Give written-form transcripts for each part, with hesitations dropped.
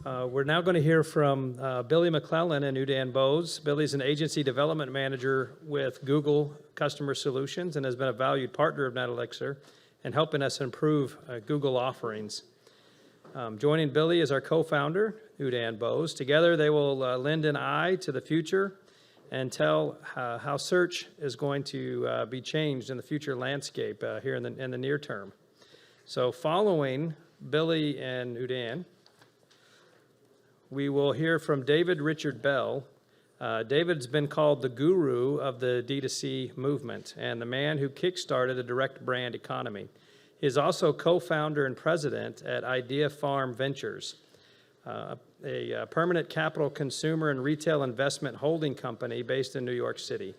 We're now going to hear from Billy McLellan and Udayan Bose. Billy's an agency development manager with Google Customer Solutions and has been a valued partner of NetElixir in helping us improve Google offerings. Joining Billy is our co-founder, Udayan Bose. Together, they will lend an eye to the future and tell how search is going to be changed in the future landscape here in the near term. So following Billy and Udayan, we will hear from David Richard Bell. David's been called the guru of the D2C movement and the man who kickstarted the direct brand economy. He is also co-founder and president at Idea Farm Ventures, a permanent capital consumer and retail investment holding company based in New York City.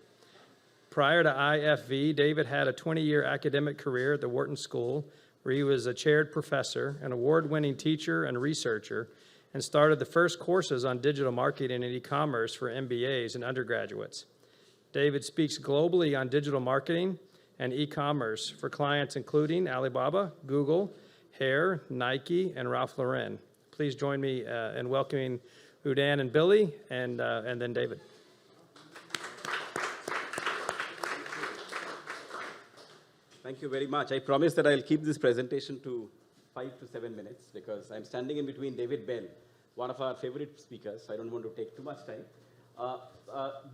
Prior to IFV, David had a 20-year academic career at the Wharton School, where he was a chaired professor, an award-winning teacher and researcher, and started the first courses on digital marketing and e-commerce for MBAs and undergraduates. David speaks globally on digital marketing and e-commerce for clients including Alibaba, Google, Hair, Nike, and Ralph Lauren. Please join me in welcoming Udayan and Billy, and then David. Thank you very much. I promise that I'll keep this presentation to 5 to 7 minutes because I'm standing in between David Bell, one of our favorite speakers. I don't want to take too much time.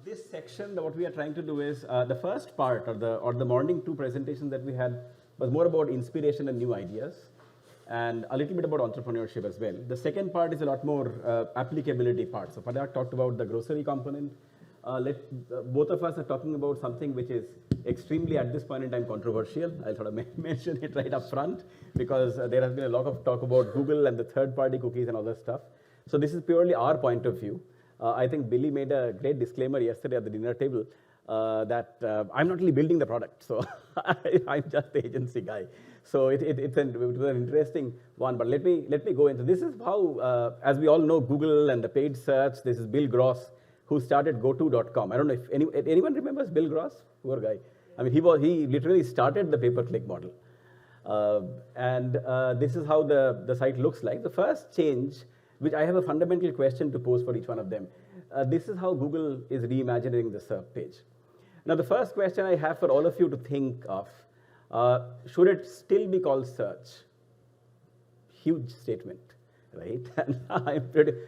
This section, what we are trying to do is the first part or the morning 2 presentations that we had was more about inspiration and new ideas, and a little bit about entrepreneurship as well. The second part is a lot more applicability part. So Padak talked about the grocery component. Both of us are talking about something which is extremely, at this point in time, controversial. I'll sort of mention it right up front because there has been a lot of talk about Google and the third-party cookies and all that stuff. So this is purely our point of view. I think Billy made a great disclaimer yesterday at the dinner table that I'm not really building the product, so I'm just the agency guy. So it was an interesting one, but let me go into this. Is how, as we all know, Google and the paid search. This is Bill Gross, who started GoTo.com. I don't know if anyone remembers Bill Gross. Poor guy. I mean, he literally started the pay-per-click model, and this is how the site looks like. The first change, which I have a fundamental question to pose for each one of them. This is how Google is reimagining the SERP page. Now, the first question I have for all of you to think of, should it still be called search? Huge statement, right? And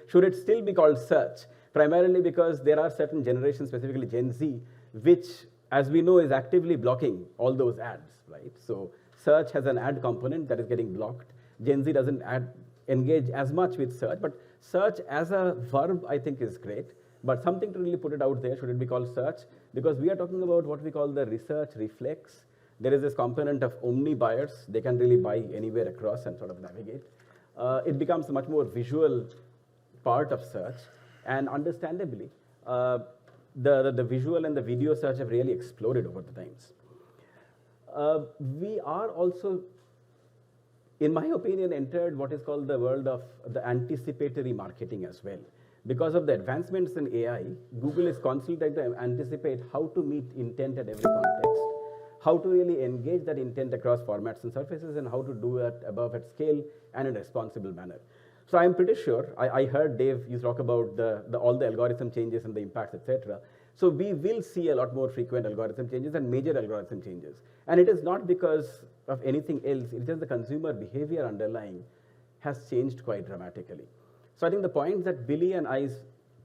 should it still be called search? Primarily because there are certain generations, specifically Gen Z, which, as we know, is actively blocking all those ads, right? So search has an ad component that is getting blocked. Gen Z doesn't engage as much with search, but search as a verb, I think, is great. But something to really put it out there, should it be called search? Because we are talking about what we call the research reflex. There is this component of omni buyers. They can really buy anywhere across and sort of navigate. It becomes a much more visual part of search. And understandably, the visual and the video search have really exploded over the times. We are also, in my opinion, entered what is called the world of the anticipatory marketing as well. Because of the advancements in AI, Google is constantly trying to anticipate how to meet intent at every context, how to really engage that intent across formats and surfaces, and how to do it above at scale and in a responsible manner. So I'm pretty sure, I heard Dave, you talk about all the algorithm changes and the impacts, etc. So we will see a lot more frequent algorithm changes and major algorithm changes. And it is not because of anything else, it's just the consumer behavior underlying has changed quite dramatically. So I think the point that Billy and I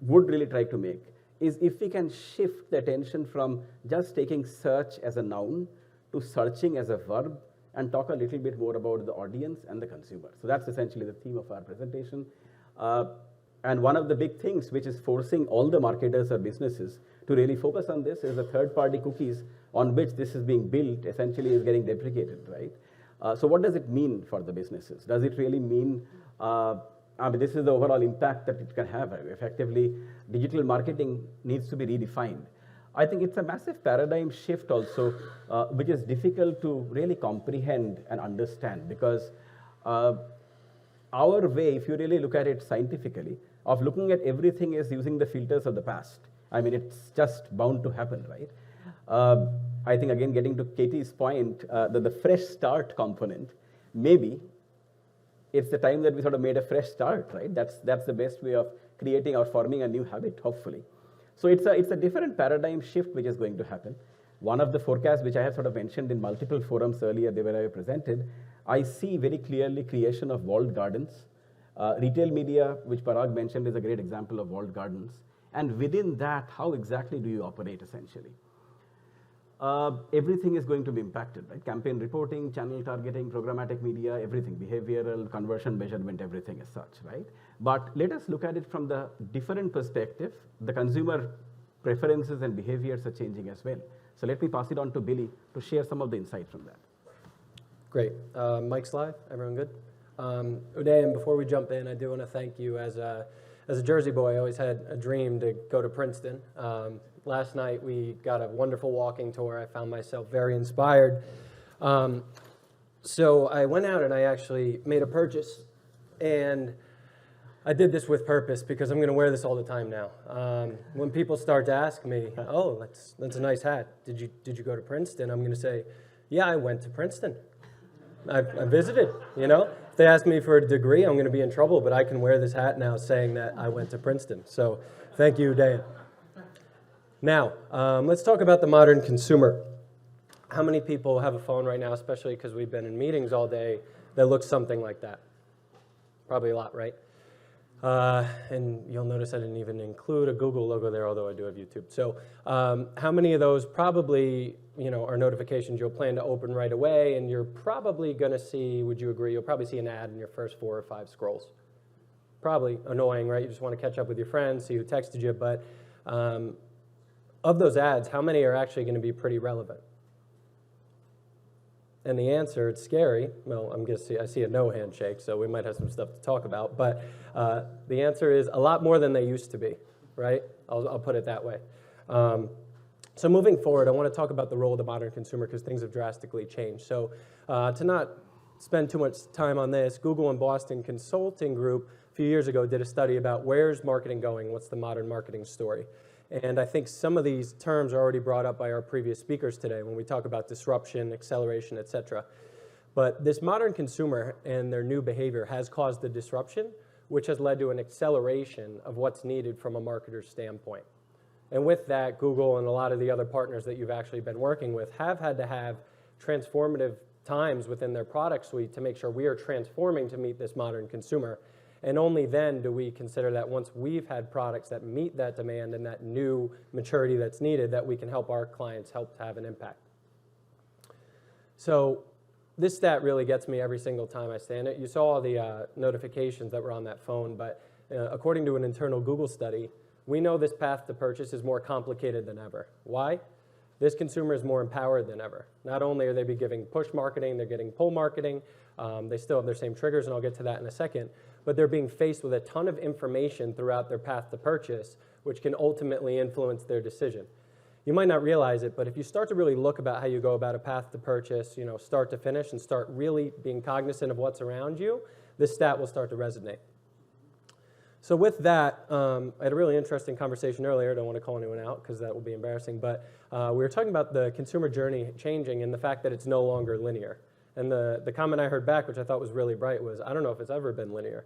would really try to make is if we can shift the attention from just taking search as a noun to searching as a verb, and talk a little bit more about the audience and the consumer. So that's essentially the theme of our presentation. And one of the big things which is forcing all the marketers or businesses to really focus on this is the third-party cookies on which this is being built essentially is getting deprecated, right? So what does it mean for the businesses? Does it really mean, this is the overall impact that it can have. Effectively, digital marketing needs to be redefined. I think it's a massive paradigm shift also, which is difficult to really comprehend and understand because our way, if you really look at it scientifically, of looking at everything is using the filters of the past. I mean, it's just bound to happen, right? I think, again, getting to Katie's point, that the fresh start component maybe it's the time that we sort of made a fresh start, right? That's the best way of creating or forming a new habit, hopefully. So it's a different paradigm shift which is going to happen. One of the forecasts which I have sort of mentioned in multiple forums earlier, they were presented, I see very clearly creation of walled gardens. Retail media, which Parag mentioned, is a great example of walled gardens. And within that, how exactly do you operate essentially? Everything is going to be impacted, right? Campaign reporting, channel targeting, programmatic media, everything, behavioral, conversion measurement, everything as such, right? But let us look at it from the different perspective. The consumer preferences and behaviors are changing as well. So let me pass it on to Billy to share some of the insight from that. Great. Mike's live. Everyone good? Udayan, before we jump in, I do want to thank you. As a Jersey boy, I always had a dream to go to Princeton. Last night, we got a wonderful walking tour. I found myself very inspired. So I went out and I actually made a purchase. And I did this with purpose because I'm going to wear this all the time now. When people start to ask me, oh, that's a nice hat. Did you go to Princeton? I'm going to say, yeah, I went to Princeton. I visited, you know. If they ask me for a degree, I'm going to be in trouble, but I can wear this hat now saying that I went to Princeton. So thank you, Dan. Now, let's talk about the modern consumer. How many people have a phone right now, especially because we've been in meetings all day, that looks something like that? Probably a lot, right? And you'll notice I didn't even include a Google logo there, although I do have YouTube. So how many of those probably, you know, are notifications you'll plan to open right away, and you're probably going to see, would you agree, you'll probably see an ad in your first 4 or 5 scrolls. Probably annoying, right? You just want to catch up with your friends, see who texted you, but of those ads, how many are actually going to be pretty relevant? And the answer, it's scary. Well, I see a no handshake, so we might have some stuff to talk about. But the answer is a lot more than they used to be, right? I'll put it that way. So moving forward, I want to talk about the role of the modern consumer because things have drastically changed. So to not spend too much time on this, Google and Boston Consulting Group a few years ago did a study about where's marketing going, what's the modern marketing story. And I think some of these terms are already brought up by our previous speakers today when we talk about disruption, acceleration, et cetera. But this modern consumer and their new behavior has caused a disruption, which has led to an acceleration of what's needed from a marketer's standpoint. And with that, Google and a lot of the other partners that you've actually been working with have had to have transformative times within their product suite to make sure we are transforming to meet this modern consumer. And only then do we consider that once we've had products that meet that demand and that new maturity that's needed, that we can help our clients help to have an impact. So this stat really gets me every single time I stand it. You saw all the notifications that were on that phone, but according to an internal Google study, we know this path to purchase is more complicated than ever. Why? This consumer is more empowered than ever. Not only are they be giving push marketing, they're getting pull marketing. They still have their same triggers, and I'll get to that in a second. But they're being faced with a ton of information throughout their path to purchase, which can ultimately influence their decision. You might not realize it, but if you start to really look about how you go about a path to purchase, you know, start to finish, and start really being cognizant of what's around you, this stat will start to resonate. So with that, I had a really interesting conversation earlier. I don't want to call anyone out because that will be embarrassing. But we were talking about the consumer journey changing and the fact that it's no longer linear. And the comment I heard back, which I thought was really bright, was, I don't know if it's ever been linear.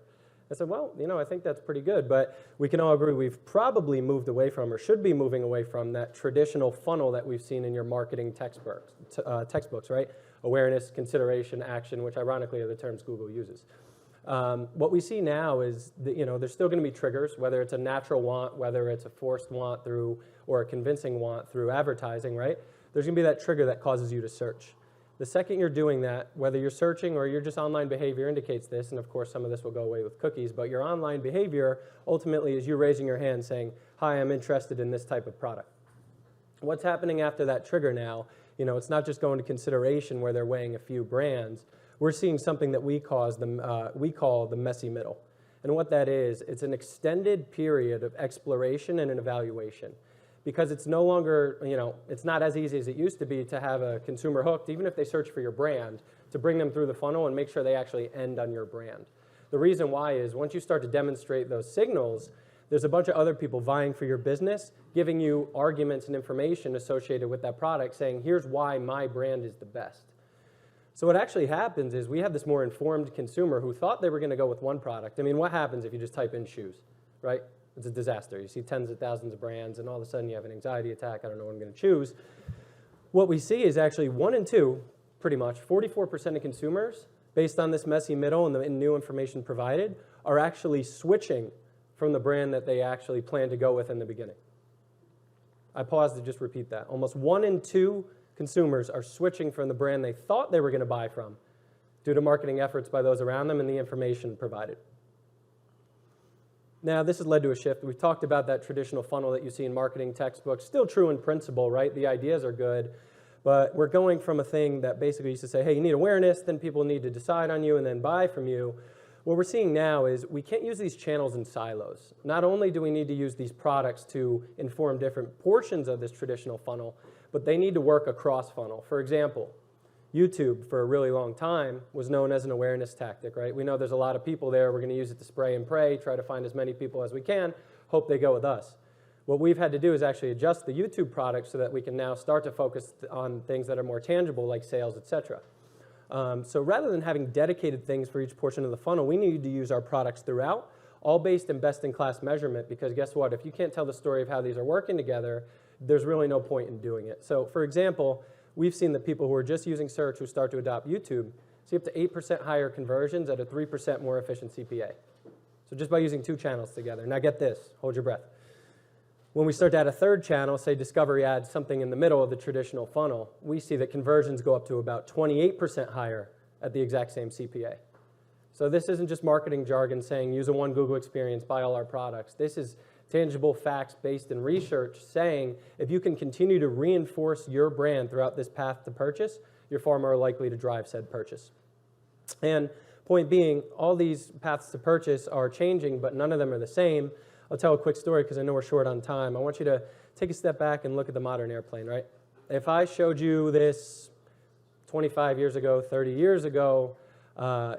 I said, well, you know, I think that's pretty good. But we can all agree we've probably moved away from, or should be moving away from, that traditional funnel that we've seen in your marketing textbooks, right? Awareness, consideration, action, which ironically are the terms Google uses. What we see now is that, you know, there's still going to be triggers, whether it's a natural want, whether it's a forced want through, or a convincing want through advertising, right? There's going to be that trigger that causes you to search. The second you're doing that, whether you're searching or your just online behavior indicates this, and of course some of this will go away with cookies, but your online behavior ultimately is you raising your hand saying, hi, I'm interested in this type of product. What's happening after that trigger now, you know, it's not just going to consideration where they're weighing a few brands. We're seeing something that we call the messy middle. And what that is, it's an extended period of exploration and an evaluation. Because it's no longer, you know, it's not as easy as it used to be to have a consumer hooked, even if they search for your brand, to bring them through the funnel and make sure they actually end on your brand. The reason why is once you start to demonstrate those signals, there's a bunch of other people vying for your business, giving you arguments and information associated with that product, saying, here's why my brand is the best. So what actually happens is we have this more informed consumer who thought they were going to go with one product. I mean, what happens if you just type in shoes, right? It's a disaster. You see tens of thousands of brands, and all of a sudden you have an anxiety attack. I don't know what I'm going to choose. What we see is actually 1 in 2, pretty much, 44% of consumers, based on this messy middle and the new information provided, are actually switching from the brand that they actually planned to go with in the beginning. I paused to just repeat that. Almost 1 in 2 consumers are switching from the brand they thought they were going to buy from due to marketing efforts by those around them and the information provided. Now, this has led to a shift. We've talked about that traditional funnel that you see in marketing textbooks. Still true in principle, right? The ideas are good. But we're going from a thing that basically used to say, hey, you need awareness, then people need to decide on you and then buy from you. What we're seeing now is we can't use these channels in silos. Not only do we need to use these products to inform different portions of this traditional funnel, but they need to work across funnel. For example, YouTube for a really long time was known as an awareness tactic, right? We know there's a lot of people there. We're going to use it to spray and pray, try to find as many people as we can, hope they go with us. What we've had to do is actually adjust the YouTube product so that we can now start to focus on things that are more tangible like sales, et cetera. So rather than having dedicated things for each portion of the funnel, we need to use our products throughout, all based in best-in-class measurement, because guess what? If you can't tell the story of how these are working together, there's really no point in doing it. So for example, we've seen that people who are just using search who start to adopt YouTube see up to 8% higher conversions at a 3% more efficient CPA. So just by using 2 channels together. Now get this, hold your breath. When we start to add a third channel, say discovery ads, something in the middle of the traditional funnel, we see that conversions go up to about 28% higher at the exact same CPA. So this isn't just marketing jargon saying use a one Google experience, buy all our products. This is tangible facts based in research saying if you can continue to reinforce your brand throughout this path to purchase, you're far more likely to drive said purchase. And point being, all these paths to purchase are changing, but none of them are the same. I'll tell a quick story because I know we're short on time. I want you to take a step back and look at the modern airplane, right? If I showed you this 25 years ago, 30 years ago,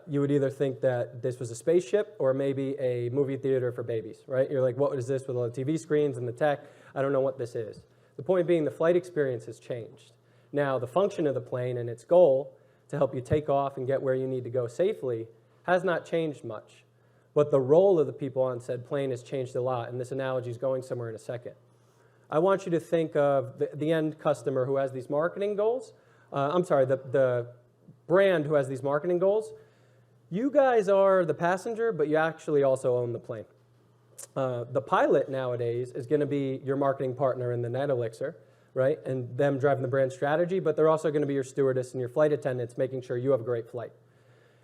you would either think that this was a spaceship or maybe a movie theater for babies, right? You're like, what is this with all the TV screens and the tech? I don't know what this is. The point being the flight experience has changed. Now, the function of the plane and its goal to help you take off and get where you need to go safely has not changed much. But the role of the people on said plane has changed a lot, and this analogy is going somewhere in a second. I want you to think of the end customer who has these marketing goals. The brand who has these marketing goals. You guys are the passenger, but you actually also own the plane. The pilot nowadays is going to be your marketing partner in the NetElixir, right? And them driving the brand strategy, but they're also going to be your stewardess and your flight attendants, making sure you have a great flight.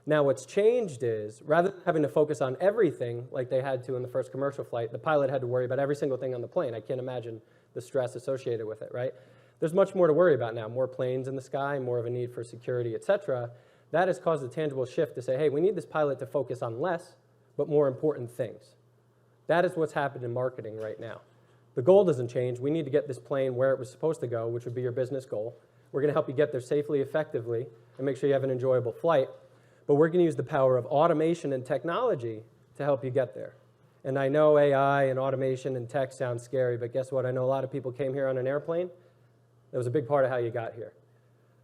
Now, what's changed is, rather than having to focus on everything like they had to in the first commercial flight, the pilot had to worry about every single thing on the plane. I can't imagine the stress associated with it, right? There's much more to worry about now, more planes in the sky, more of a need for security, et cetera. That has caused a tangible shift to say, hey, we need this pilot to focus on less, but more important things. That is what's happened in marketing right now. The goal doesn't change. We need to get this plane where it was supposed to go, which would be your business goal. We're going to help you get there safely, effectively, and make sure you have an enjoyable flight. But we're going to use the power of automation and technology to help you get there. And I know AI and automation and tech sound scary, but guess what? I know a lot of people came here on an airplane. That was a big part of how you got here.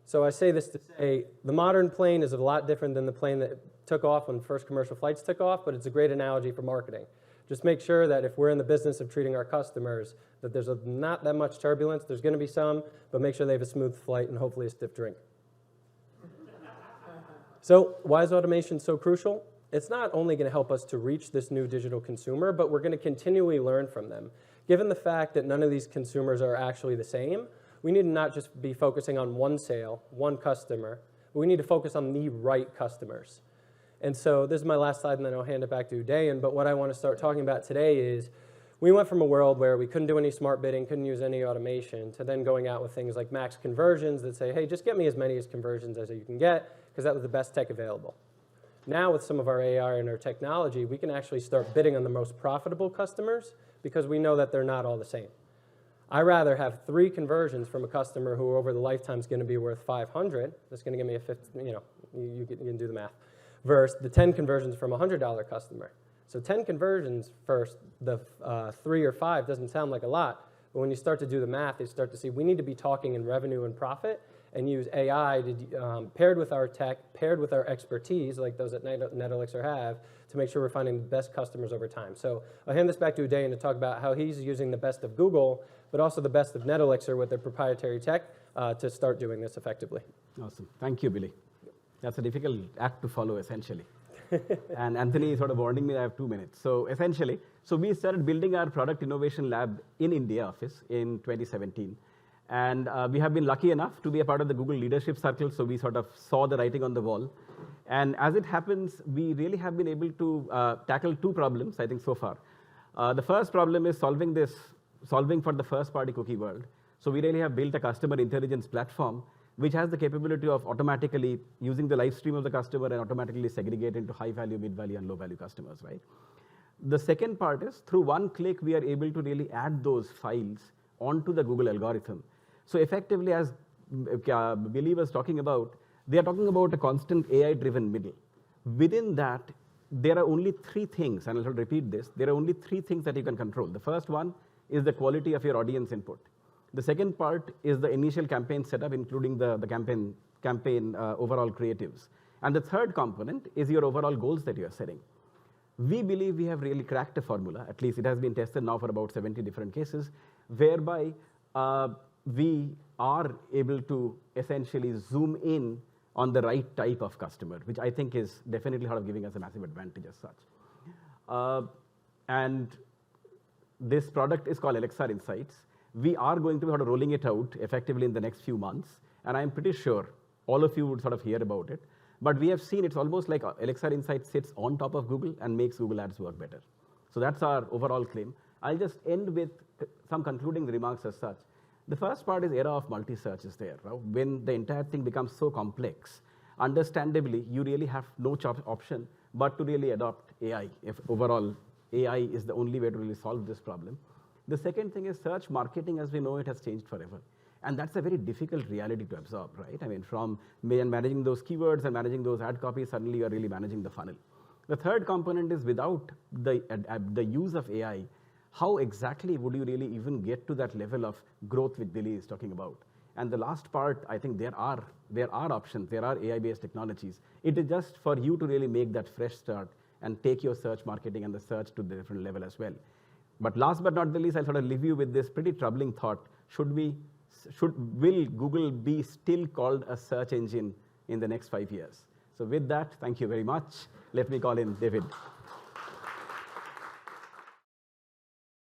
So I say this to say the modern plane is a lot different than the plane that took off when first commercial flights took off, but it's a great analogy for marketing. Just make sure that if we're in the business of treating our customers, that there's not that much turbulence. There's going to be some, but make sure they have a smooth flight and hopefully a stiff drink. So why is automation so crucial? It's not only going to help us to reach this new digital consumer, but we're going to continually learn from them. Given the fact that none of these consumers are actually the same, we need to not just be focusing on one sale, one customer, but we need to focus on the right customers. And so this is my last slide, and then I'll hand it back to Udayan. But what I want to start talking about today is we went from a world where we couldn't do any smart bidding, couldn't use any automation, to then going out with things like max conversions that say, hey, just get me as many conversions as you can get, because that was the best tech available. Now with some of our AI and our technology, we can actually start bidding on the most profitable customers because we know that they're not all the same. I'd rather have 3 conversions from a customer who over the lifetime is going to be worth 500. That's going to give me a 50, you can do the math, versus the 10 conversions from a $100 customer. So 10 conversions first, the 3 or 5 doesn't sound like a lot, but when you start to do the math, you start to see we need to be talking in revenue and profit and use AI to, paired with our tech, paired with our expertise, like those at NetElixir have, to make sure we're finding the best customers over time. So I'll hand this back to Udayan to talk about how he's using the best of Google, but also the best of NetElixir with their proprietary tech to start doing this effectively. Awesome. Thank you, Billy. That's a difficult act to follow, essentially. And Anthony is sort of warning me I have 2 minutes. So essentially, we started building our product innovation lab in India office in 2017. And we have been lucky enough to be a part of the Google leadership circle, so we sort of saw the writing on the wall. And as it happens, we really have been able to tackle 2 problems, I think, so far. The first problem is solving for the first-party cookie world. So we really have built a customer intelligence platform which has the capability of automatically using the live stream of the customer and automatically segregate into high-value, mid-value, and low-value customers, right? The second part is, through one click, we are able to really add those files onto the Google algorithm. So effectively, as Billy was talking about, they are talking about a constant AI-driven middle. Within that, there are only 3 things, and I'll repeat this, there are only 3 things that you can control. The first one is the quality of your audience input. The second part is the initial campaign setup, including the campaign overall creatives. And the third component is your overall goals that you are setting. We believe we have really cracked a formula, at least it has been tested now for about 70 different cases, whereby we are able to essentially zoom in on the right type of customer, which I think is definitely sort of giving us a massive advantage as such. And this product is called Elixir Insights. We are going to be sort of rolling it out effectively in the next few months, and I'm pretty sure all of you would sort of hear about it. But we have seen it's almost like Elixir Insights sits on top of Google and makes Google Ads work better. So that's our overall claim. I'll just end with some concluding remarks as such. The first part is era of multi-search is there. Right? When the entire thing becomes so complex, understandably, you really have no option but to really adopt AI, if overall AI is the only way to really solve this problem. The second thing is search marketing, as we know, it has changed forever. And that's a very difficult reality to absorb, right? I mean, from managing those keywords and managing those ad copies, suddenly you're really managing the funnel. The third component is without the use of AI, how exactly would you really even get to that level of growth which Billy is talking about? And the last part, I think there are options, there are AI-based technologies. It is just for you to really make that fresh start and take your search marketing and the search to the different level as well. But last but not the least, I'll sort of leave you with this pretty troubling thought. Will Google be still called a search engine in the next 5 years? So with that, thank you very much. Let me call in David.